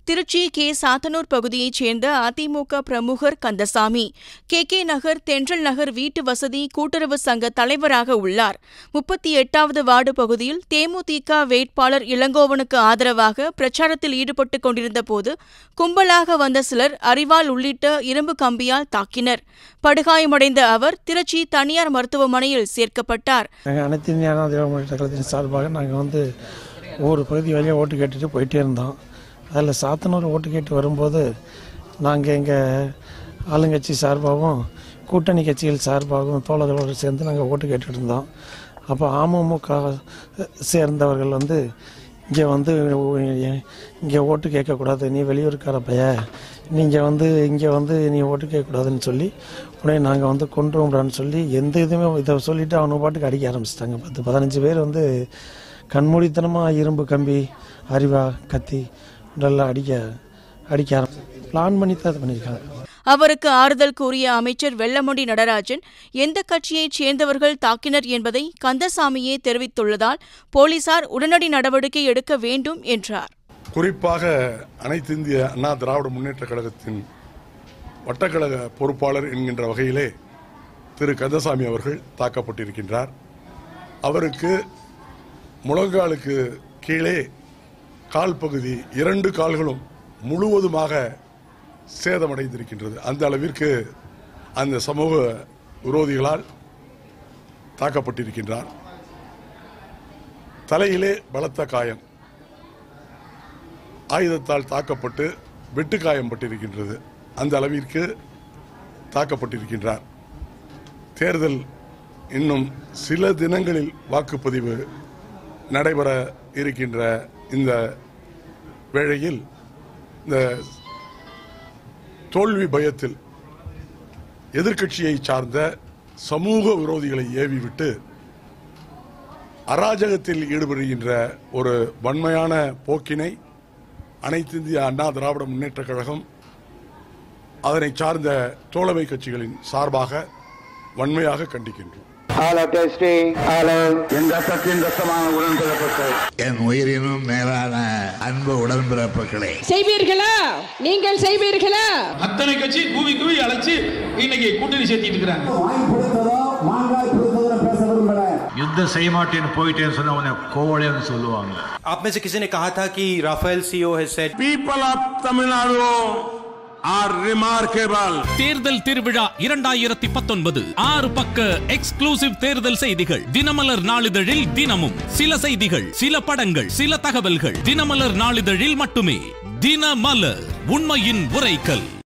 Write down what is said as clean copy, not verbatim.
Trichy K. Sathanur பகுதியைச் சேர்ந்த அதிமுக பிரமுகர் கந்தசாமி கே. நகர், தென்றல் நகர் வீட்டு வசதி கூட்டுறவு சங்க தலைவராக உள்ளார். 38வது வார்டு பகுதியில் தேமுதிக வேட்பாளர் இளங்கோவனுக்கு ஆதரவாக பிரச்சாரத்தில் ஈடுபட்டுக் கொண்டிருந்தபோது கும்பலாக வந்த சிலர் அரிவாள் உள்ளிட்ட இரும்பு கம்பியால் தாக்கினர். படுகாயமடைந்த அவர் திருச்சி தனியார் மருத்துவமனையில் சேர்க்கப்பட்டார். அனைத்து இந்திய அண்ணா திராவிட முன்னேற்றக் கழகத்தின் சார்பாக நாங்கள் ஒவ்வொரு பகுதி வழியாக ஓட்டு கேட்டுட்டு போயிட்டே இருந்தோம். அதில் சாத்தனூர் ஓட்டு கேட்டு வரும்போது நாங்கள் எங்கள் ஆளுங்கட்சி சார்பாகவும் கூட்டணி கட்சிகள் சார்பாகவும் தோழர்களோடு சேர்ந்து நாங்கள் ஓட்டு கேட்டுட்டு இருந்தோம். அப்போ அமமுக சேர்ந்தவர்கள் இங்கே ஓட்டு கேட்கக்கூடாது, நீ வெளியூருக்கார பைய, இங்கே நீ ஓட்டு கேட்கக்கூடாதுன்னு சொல்லி உடனே நாங்கள் கொண்டுறோம்டான்னு சொல்லி எந்த இதுவுமே இதை சொல்லிவிட்டு அவனுக்கு பாட்டுக்கு அடிக்க ஆரம்பிச்சிட்டாங்க. 10-15 பேர் கண்மூடித்தனமாக இரும்பு கம்பி, அரிவா, கத்தி இதெல்லாம் அடிக்க பிளான் பண்ணி தான் பண்ணியிருக்காங்க. அவருக்கு ஆறுதல் கூறிய அமைச்சர் வெல்லமண்டி நடராஜன், எந்த கட்சியைச் சேர்ந்தவர்கள் தாக்கினர் என்பதை கந்தசாமியே தெரிவித்துள்ளதால் போலீசார் உடனடி நடவடிக்கை எடுக்க வேண்டும் என்றார். குறிப்பாக அனைத்து இந்திய அண்ணா திராவிட முன்னேற்றக் கழகத்தின் வட்டக்கழக பொறுப்பாளர் என்கின்ற வகையிலே திரு கந்தசாமி அவர்கள் தாக்கப்பட்டிருக்கின்றார். அவருக்கு முழங்காலுக்கு கீழே கால் பகுதி 2 கால்களும் முழுவதுமாக சேதமடைந்திருக்கின்றது. அந்த அளவிற்கு அந்த சமூக விரோதிகளால் தாக்கப்பட்டிருக்கின்றார். தலையிலே பலத்த காயம், ஆயுதத்தால் தாக்கப்பட்டு வெட்டுக்காயம் பட்டிருக்கின்றது. அந்த அளவிற்கு தாக்கப்பட்டிருக்கின்றார். தேர்தல் இன்னும் சில தினங்களில் வாக்குப்பதிவு நடைபெற இருக்கின்ற இந்த வேளையில் இந்த தோல்வி பயத்தில் எதிர்க்கட்சியை சார்ந்த சமூக விரோதிகளை ஏவிவிட்டு அராஜகத்தில் ஈடுபடுகின்ற ஒரு வன்மையான போக்கினை அனைத்து இந்திய அண்ணா திராவிட முன்னேற்றக் கழகம் அதனை சார்ந்த தோழமை கட்சிகளின் சார்பாக வன்மையாக கண்டிக்கின்றோம். என் உயிரினும் மேலான அன்பு உடன்பிறப்புகளே, செய்வீர்களா? நீங்கள் செய்வீர்களா? அத்தனை கட்சி கூவி அழைச்சு இன்னைக்கு கூட்டணி சேர்த்திட்டு இருக்கிறாங்க. युद्ध செய்ய மாட்டேன்னு போயிட்டேன்னு சொன்னா உன்னை கோவலைன்னு சொல்லுவாங்க. आप में से किसी ने कहा था कि Rafale CEO has said people of Tamil Nadu are remarkable. தேர்தல் திருவிழா 2019 6 பக்க எக்ஸ்க்ளூசிவ் தேர்தல் செய்திகள் தினமலர் நாளிதழில் தினமும் சில செய்திகள், சில படங்கள், சில தகவல்கள் தினமலர் நாளிதழில் மட்டுமே. தினமலர், உண்மையின் உரைக்கல்.